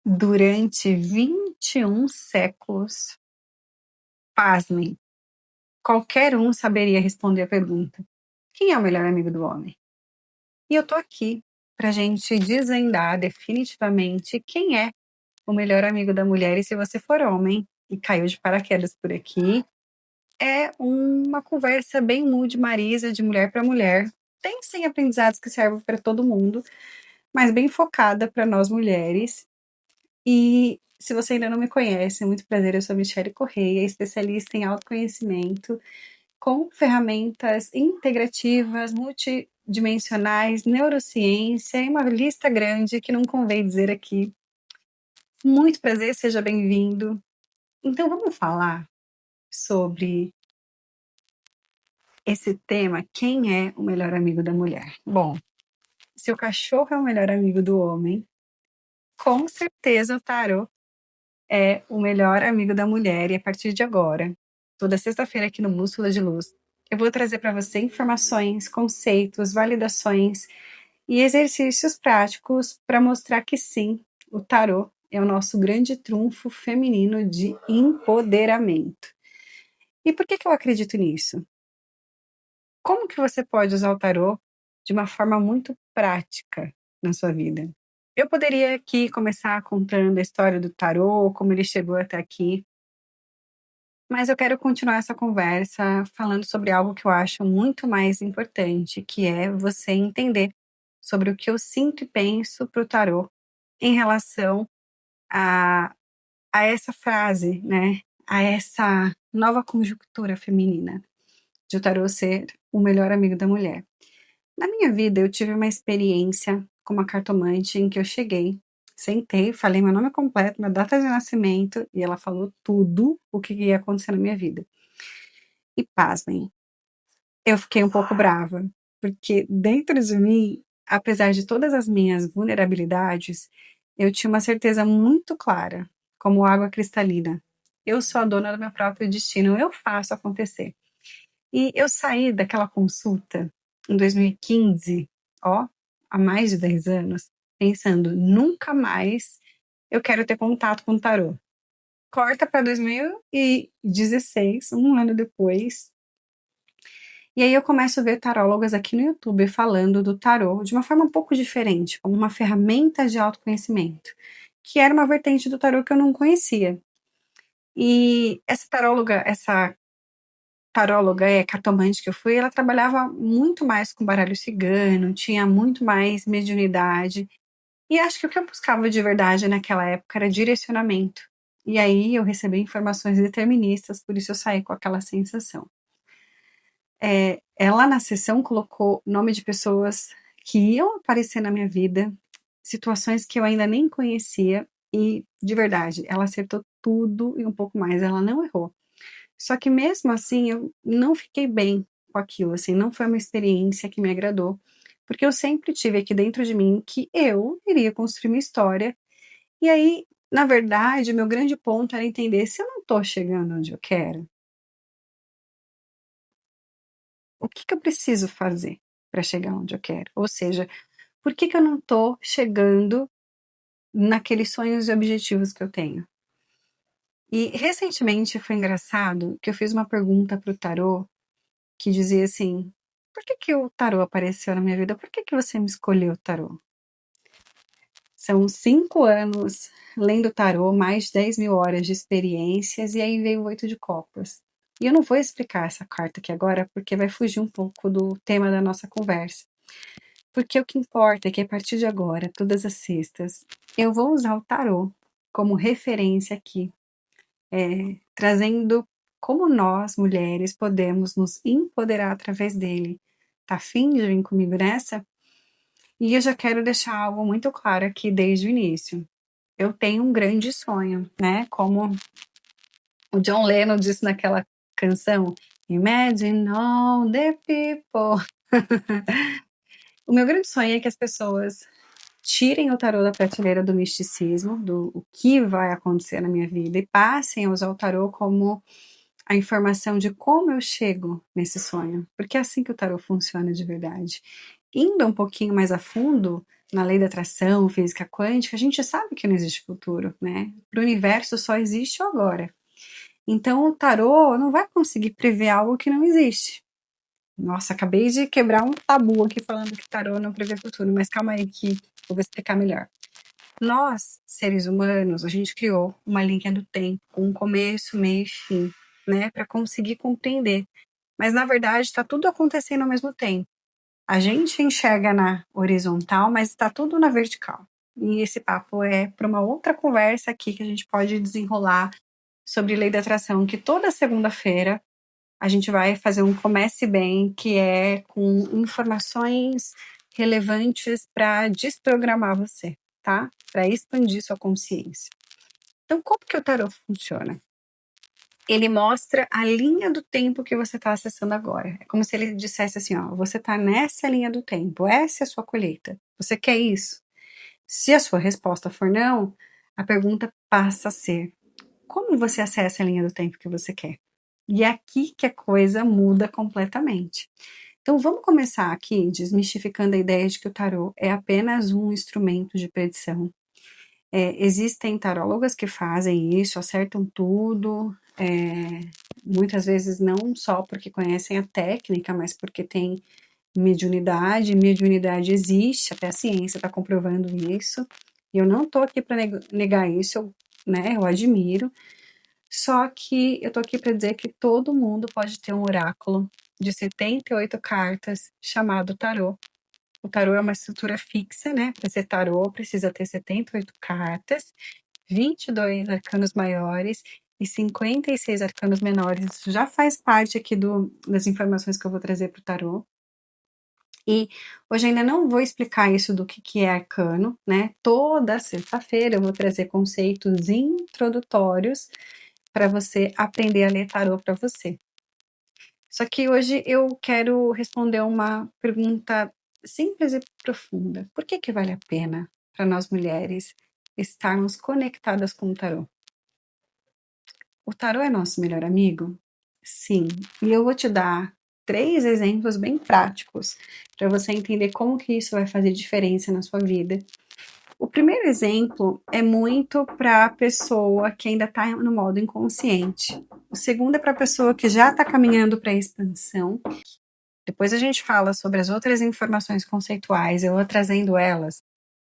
Durante 21 séculos, pasmem, qualquer um saberia responder a pergunta: quem é o melhor amigo do homem? E eu tô aqui pra gente desvendar definitivamente quem é o melhor amigo da mulher. E se você for homem e caiu de paraquedas por aqui, é uma conversa bem mood Marisa, de mulher para mulher. Tem sim aprendizados que servem para todo mundo, mas bem focada para nós mulheres. E se você ainda não me conhece, muito prazer, eu sou Michele Correia, especialista em autoconhecimento, com ferramentas integrativas, multidimensionais, neurociência e uma lista grande que não convém dizer aqui. Muito prazer, seja bem-vindo. Então vamos falar sobre esse tema, quem é o melhor amigo da mulher? Bom, se o cachorro é o melhor amigo do homem, com certeza o tarô é o melhor amigo da mulher. E a partir de agora, toda sexta-feira aqui no Bússola de Luz, eu vou trazer para você informações, conceitos, validações e exercícios práticos para mostrar que sim, o tarô é o nosso grande trunfo feminino de empoderamento. E por que eu acredito nisso? Como que você pode usar o tarô de uma forma muito prática na sua vida? Eu poderia aqui começar contando a história do tarô, como ele chegou até aqui, mas eu quero continuar essa conversa falando sobre algo que eu acho muito mais importante, que é você entender sobre o que eu sinto e penso para o tarô em relação a, a essa frase, né? A essa nova conjuntura feminina de o tarô ser o melhor amigo da mulher. Na minha vida, eu tive uma experiência com uma cartomante em que eu cheguei, sentei, falei meu nome completo, minha data de nascimento, e ela falou tudo o que ia acontecer na minha vida. E pasmem, eu fiquei um pouco brava, porque dentro de mim, apesar de todas as minhas vulnerabilidades, eu tinha uma certeza muito clara, como água cristalina. Eu sou a dona do meu próprio destino, eu faço acontecer. E eu saí daquela consulta em 2015, ó, há mais de 10 anos, pensando, nunca mais eu quero ter contato com o tarô. Corta para 2016, um ano depois, e aí eu começo a ver tarólogas aqui no YouTube falando do tarô de uma forma um pouco diferente, como uma ferramenta de autoconhecimento, que era uma vertente do tarô que eu não conhecia. E essa taróloga, cartomante que eu fui, ela trabalhava muito mais com baralho cigano, tinha muito mais mediunidade. E acho que o que eu buscava de verdade naquela época era direcionamento. E aí eu recebi informações deterministas, por isso eu saí com aquela sensação. Ela na sessão colocou nome de pessoas que iam aparecer na minha vida, situações que eu ainda nem conhecia, e de verdade, ela acertou tudo e um pouco mais, ela não errou. Só que mesmo assim eu não fiquei bem com aquilo, assim, não foi uma experiência que me agradou, porque eu sempre tive aqui dentro de mim que eu iria construir uma história, e aí, na verdade, o meu grande ponto era entender se eu não estou chegando onde eu quero, o que que eu preciso fazer para chegar onde eu quero? Ou seja, por que que eu não estou chegando naqueles sonhos e objetivos que eu tenho? E recentemente foi engraçado que eu fiz uma pergunta para o tarô que dizia assim: por que que o tarô apareceu na minha vida? Por que que você me escolheu o tarô? São 5 anos lendo tarô, mais de 10.000 horas de experiências, e aí veio o 8 de copas. E eu não vou explicar essa carta aqui agora, porque vai fugir um pouco do tema da nossa conversa. Porque o que importa é que a partir de agora, todas as sextas, eu vou usar o tarô como referência aqui, trazendo como nós, mulheres, podemos nos empoderar através dele. Tá afim de vir comigo nessa? E eu já quero deixar algo muito claro aqui desde o início. Eu tenho um grande sonho, né? Como o John Lennon disse naquela canção, Imagine all the people. O meu grande sonho é que as pessoas tirem o tarô da prateleira do misticismo, do o que vai acontecer na minha vida, e passem a usar o tarô como a informação de como eu chego nesse sonho, porque é assim que o tarô funciona de verdade. Indo um pouquinho mais a fundo, na lei da atração, física quântica, a gente sabe que não existe futuro, né? Para o universo só existe o agora. Então o tarô não vai conseguir prever algo que não existe. Nossa, acabei de quebrar um tabu aqui falando que tarô não prevê futuro, mas calma aí que eu vou explicar melhor. Nós, seres humanos, a gente criou uma linha do tempo, com um começo, meio e fim, né, para conseguir compreender. Mas na verdade está tudo acontecendo ao mesmo tempo. A gente enxerga na horizontal, mas está tudo na vertical. E esse papo é para uma outra conversa aqui que a gente pode desenrolar sobre lei da atração, que toda segunda-feira a gente vai fazer um Comece Bem, que é com informações relevantes para desprogramar você, tá? Para expandir sua consciência. Então, como que o tarot funciona? Ele mostra a linha do tempo que você está acessando agora. É como se ele dissesse assim, ó, você está nessa linha do tempo, essa é a sua colheita. Você quer isso? Se a sua resposta for não, a pergunta passa a ser: como você acessa a linha do tempo que você quer? E é aqui que a coisa muda completamente. Então vamos começar aqui desmistificando a ideia de que o tarô é apenas um instrumento de predição. Existem tarólogas que fazem isso, acertam tudo, muitas vezes não só porque conhecem a técnica, mas porque tem mediunidade. Mediunidade existe, até a ciência está comprovando isso. E eu não estou aqui para negar isso, eu admiro. Só que eu tô aqui para dizer que todo mundo pode ter um oráculo de 78 cartas chamado tarô. O tarô é uma estrutura fixa, né? Para ser tarô precisa ter 78 cartas, 22 arcanos maiores e 56 arcanos menores. Isso já faz parte aqui das informações que eu vou trazer para o tarô. E hoje ainda não vou explicar isso do que é arcano, né? Toda sexta-feira eu vou trazer conceitos introdutórios para você aprender a ler tarô para você. Só que hoje eu quero responder uma pergunta simples e profunda. Por que vale a pena para nós mulheres estarmos conectadas com o tarô? O tarô é nosso melhor amigo? Sim. E eu vou te dar 3 exemplos bem práticos para você entender como que isso vai fazer diferença na sua vida. O primeiro exemplo é muito para a pessoa que ainda está no modo inconsciente. O segundo é para a pessoa que já está caminhando para a expansão. Depois a gente fala sobre as outras informações conceituais, eu vou trazendo elas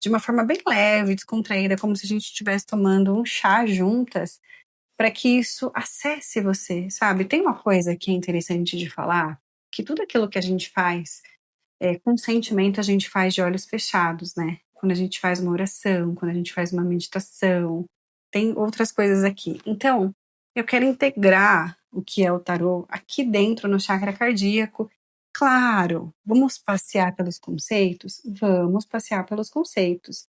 de uma forma bem leve, descontraída, como se a gente estivesse tomando um chá juntas, para que isso acesse você, sabe? Tem uma coisa que é interessante de falar, que tudo aquilo que a gente faz, com sentimento, a gente faz de olhos fechados, né? Quando a gente faz uma oração, quando a gente faz uma meditação, tem outras coisas aqui. Então, eu quero integrar o que é o tarô aqui dentro no chakra cardíaco. Claro, vamos passear pelos conceitos? Vamos passear pelos conceitos.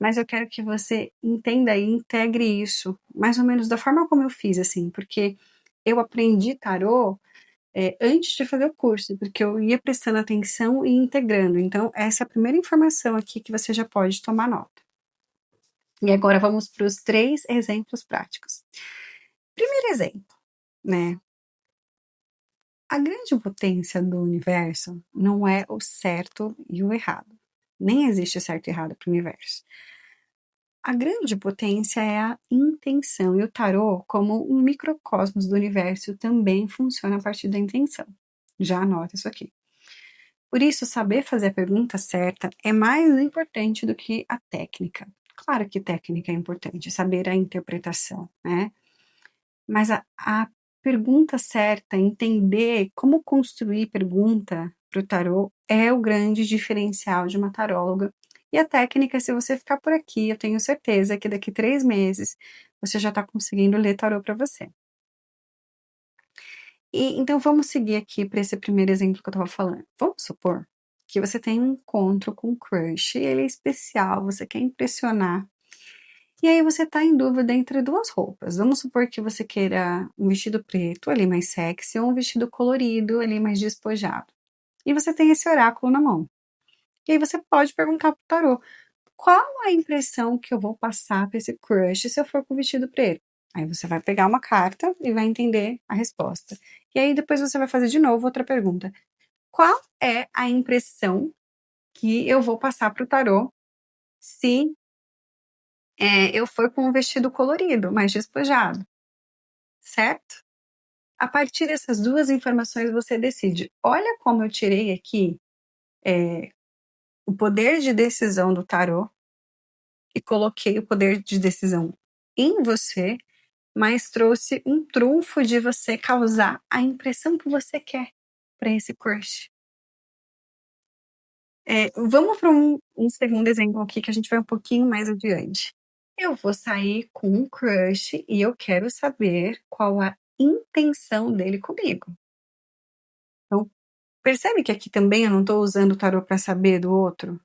Mas eu quero que você entenda e integre isso, mais ou menos da forma como eu fiz, assim, porque eu aprendi tarô antes de fazer o curso, porque eu ia prestando atenção e integrando. Então, essa é a primeira informação aqui que você já pode tomar nota. E agora vamos para os 3 exemplos práticos. Primeiro exemplo, né? A grande potência do universo não é o certo e o errado. Nem existe certo e errado para o universo. A grande potência é a intenção, e o tarô, como um microcosmos do universo, também funciona a partir da intenção. Já anota isso aqui. Por isso, saber fazer a pergunta certa é mais importante do que a técnica. Claro que técnica é importante, saber a interpretação, né? Mas a pergunta certa, entender como construir pergunta para o tarô é o grande diferencial de uma taróloga. E a técnica, se você ficar por aqui, eu tenho certeza que daqui 3 meses você já está conseguindo ler tarô para você. E então vamos seguir aqui para esse primeiro exemplo que eu estava falando. Vamos supor que você tem um encontro com um crush, ele é especial, você quer impressionar. E aí você tá em dúvida entre 2 roupas. Vamos supor que você queira um vestido preto, ali mais sexy, ou um vestido colorido, ali mais despojado. E você tem esse oráculo na mão. E aí você pode perguntar pro tarô: qual a impressão que eu vou passar para esse crush se eu for com o vestido preto? Aí você vai pegar uma carta e vai entender a resposta. E aí depois você vai fazer de novo outra pergunta: qual é a impressão que eu vou passar para o tarô se eu for com um vestido colorido, mais despojado, certo? A partir dessas duas informações você decide. Olha como eu tirei aqui o poder de decisão do tarô e coloquei o poder de decisão em você, mas trouxe um trunfo de você causar a impressão que você quer para esse crush. Vamos para um segundo exemplo aqui que a gente vai um pouquinho mais adiante. Eu vou sair com um crush e eu quero saber qual a intenção dele comigo. Então, percebe que aqui também eu não estou usando o tarô para saber do outro,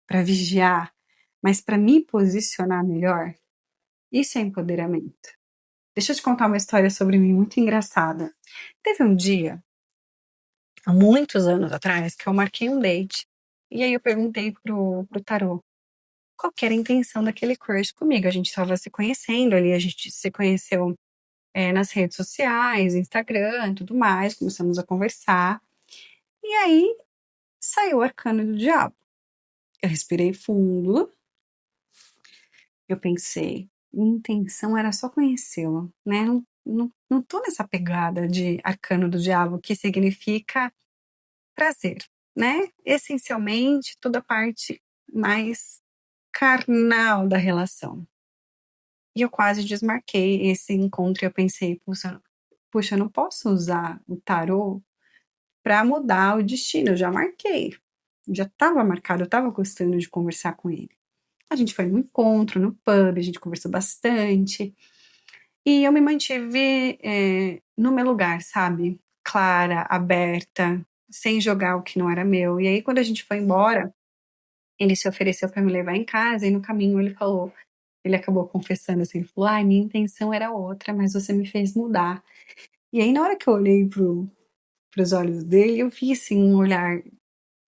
para vigiar, mas para me posicionar melhor? Isso é empoderamento. Deixa eu te contar uma história sobre mim muito engraçada. Teve um dia, há muitos anos atrás, que eu marquei um date. E aí eu perguntei pro tarô qual que era a intenção daquele crush comigo. A gente estava se conhecendo ali, a gente se conheceu nas redes sociais, Instagram e tudo mais, começamos a conversar. E aí saiu o arcano do diabo. Eu respirei fundo, eu pensei, minha intenção era só conhecê-lo, né? Não tô nessa pegada de arcano do diabo, que significa prazer, né? Essencialmente, toda a parte mais carnal da relação. E eu quase desmarquei esse encontro e eu pensei, puxa, eu não posso usar o tarô para mudar o destino, eu já marquei. Já estava marcado, eu estava gostando de conversar com ele. A gente foi no encontro, no pub, a gente conversou bastante. E eu me mantive no meu lugar, sabe? Clara, aberta, sem jogar o que não era meu. E aí, quando a gente foi embora, ele se ofereceu para me levar em casa e no caminho ele acabou confessando assim, ele falou, ai, minha intenção era outra, mas você me fez mudar. E aí, na hora que eu olhei pros olhos dele, eu vi assim um olhar,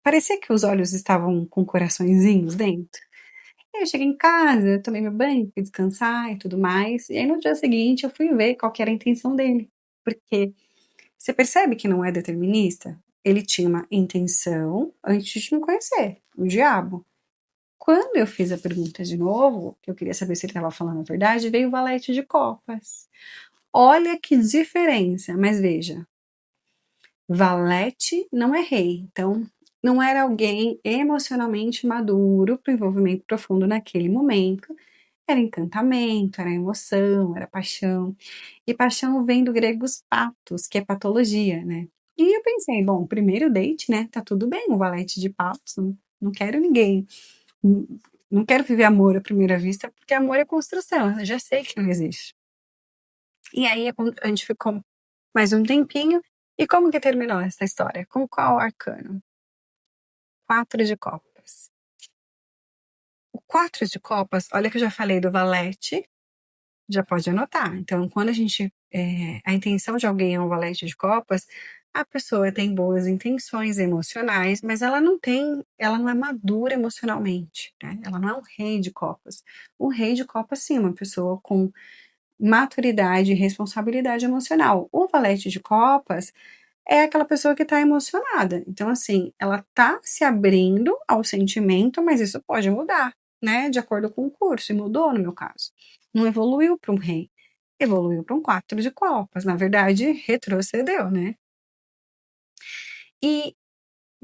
parecia que os olhos estavam com coraçõezinhos dentro. Aí eu cheguei em casa, tomei meu banho, fui descansar e tudo mais. E aí no dia seguinte eu fui ver qual que era a intenção dele. Porque você percebe que não é determinista? Ele tinha uma intenção antes de me conhecer, o diabo. Quando eu fiz a pergunta de novo, que eu queria saber se ele estava falando a verdade, veio o valete de copas. Olha que diferença, mas veja, valete não é rei, então não era alguém emocionalmente maduro para o envolvimento profundo naquele momento. Era encantamento, era emoção, era paixão. E paixão vem do grego patos, que é patologia, né? E eu pensei, bom, primeiro date, né? Tá tudo bem, um valete de patos, não quero ninguém. Não quero viver amor à primeira vista, porque amor é construção, eu já sei que não existe. E aí a gente ficou mais um tempinho, e como que terminou essa história? Com qual arcano? 4 de copas. O 4 de copas, olha que eu já falei do valete, já pode anotar. Então, quando a intenção de alguém é um valete de copas, a pessoa tem boas intenções emocionais, mas ela não é madura emocionalmente, né? Ela não é um rei de copas. O rei de copas, sim, é uma pessoa com maturidade e responsabilidade emocional. O valete de copas é aquela pessoa que está emocionada. Então, assim, ela está se abrindo ao sentimento, mas isso pode mudar, né? De acordo com o curso, e mudou no meu caso. Não evoluiu para um rei, evoluiu para um 4 de copas. Na verdade, retrocedeu, né? E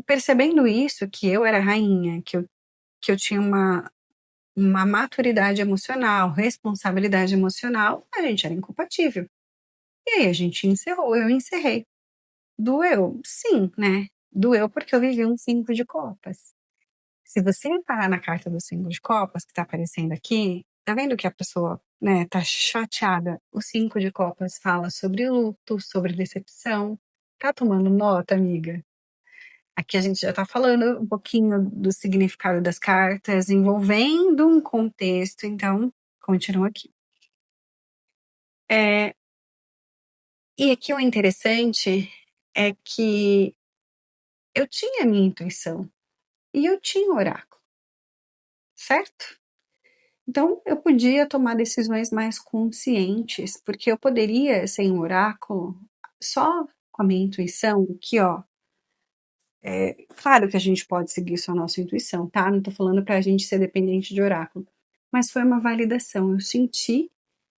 percebendo isso, que eu era rainha, que eu tinha uma maturidade emocional, responsabilidade emocional, a gente era incompatível. E aí a gente encerrou, eu encerrei. Doeu? Sim, né? Doeu porque eu vivi um 5 de copas. Se você reparar na carta do 5 de copas que tá aparecendo aqui, tá vendo que a pessoa, né, tá chateada? O 5 de copas fala sobre luto, sobre decepção. Tá tomando nota, amiga? Aqui a gente já tá falando um pouquinho do significado das cartas, envolvendo um contexto, então continua aqui. É, e aqui o interessante é que eu tinha a minha intuição e eu tinha o oráculo, certo? Então eu podia tomar decisões mais conscientes, porque eu poderia, sem um oráculo, só com a minha intuição, que ó, Claro que a gente pode seguir só a nossa intuição, tá? Não tô falando pra gente ser dependente de oráculo, mas foi uma validação. Eu senti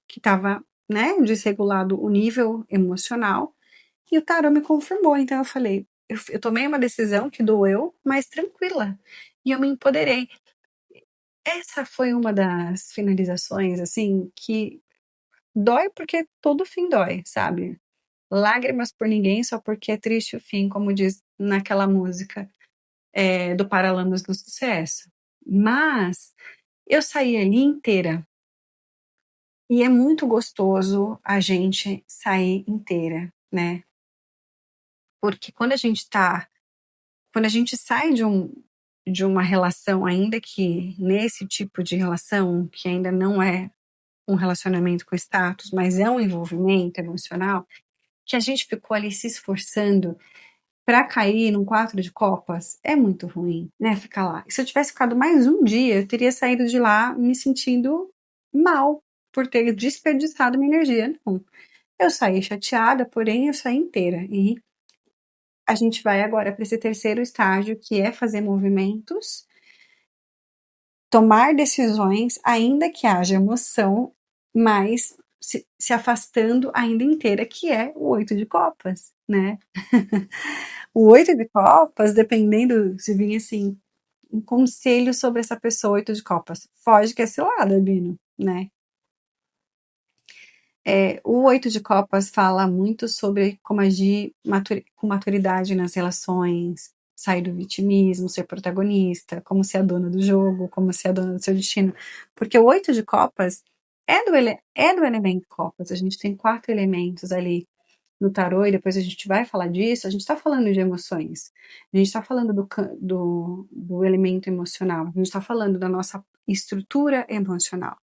que estava, né, desregulado o nível emocional e o tarô me confirmou. Então eu falei, eu tomei uma decisão que doeu, mas tranquila. E eu me empoderei. Essa foi uma das finalizações, assim, que dói porque todo fim dói, sabe? Lágrimas por ninguém, só porque é triste o fim, como diz naquela música do Paralamas do Sucesso. Mas eu saí ali inteira. E é muito gostoso a gente sair inteira, né? Porque quando a gente sai de uma relação, ainda que nesse tipo de relação, que ainda não é um relacionamento com status, mas é um envolvimento emocional, que a gente ficou ali se esforçando para cair num 4 de copas, é muito ruim, né, ficar lá. E se eu tivesse ficado mais um dia, eu teria saído de lá me sentindo mal por ter desperdiçado minha energia. Não, eu saí chateada, porém eu saí inteira. E a gente vai agora para esse terceiro estágio, que é fazer movimentos, tomar decisões, ainda que haja emoção, mas se afastando ainda inteira, que é o 8 de copas, né? O 8 de copas, dependendo se vir assim, um conselho sobre essa pessoa, 8 de copas, foge que é cilada, Bino, né? O 8 de copas fala muito sobre como agir com maturidade nas relações, sair do vitimismo, ser protagonista, como ser a dona do jogo, como ser a dona do seu destino. Porque o 8 de copas é do elemento copas. A gente tem 4 elementos ali no tarô, e depois a gente vai falar disso. A gente está falando de emoções, a gente está falando do elemento emocional, a gente está falando da nossa estrutura emocional.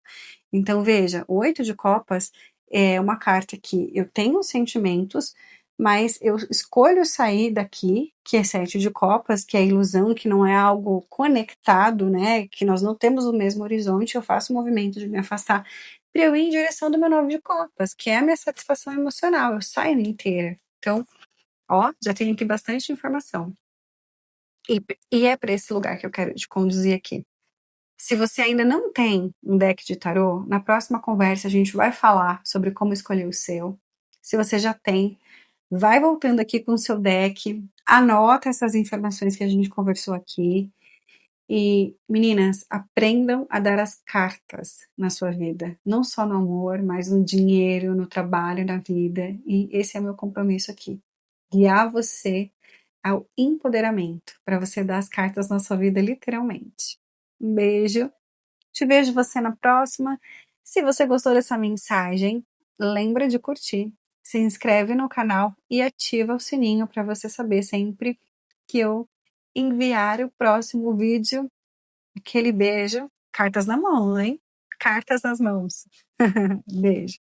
Então, veja, o 8 de copas é uma carta que eu tenho sentimentos, mas eu escolho sair daqui, que é 7 de copas, que é a ilusão, que não é algo conectado, né? Que nós não temos o mesmo horizonte. Eu faço o movimento de me afastar para eu ir em direção do meu 9 de copas, que é a minha satisfação emocional. Eu saio inteira. Então, ó, já tenho aqui bastante informação. E é para esse lugar que eu quero te conduzir aqui. Se você ainda não tem um deck de tarô, na próxima conversa a gente vai falar sobre como escolher o seu. Se você já tem, vai voltando aqui com o seu deck, anota essas informações que a gente conversou aqui. E, meninas, aprendam a dar as cartas na sua vida, não só no amor, mas no dinheiro, no trabalho, na vida. E esse é o meu compromisso aqui: guiar você ao empoderamento, para você dar as cartas na sua vida, literalmente. Um beijo. Te vejo você na próxima. Se você gostou dessa mensagem, lembra de curtir, se inscreve no canal e ativa o sininho para você saber sempre que eu enviar o próximo vídeo. Aquele beijo, cartas na mão, hein? Cartas nas mãos. Beijo.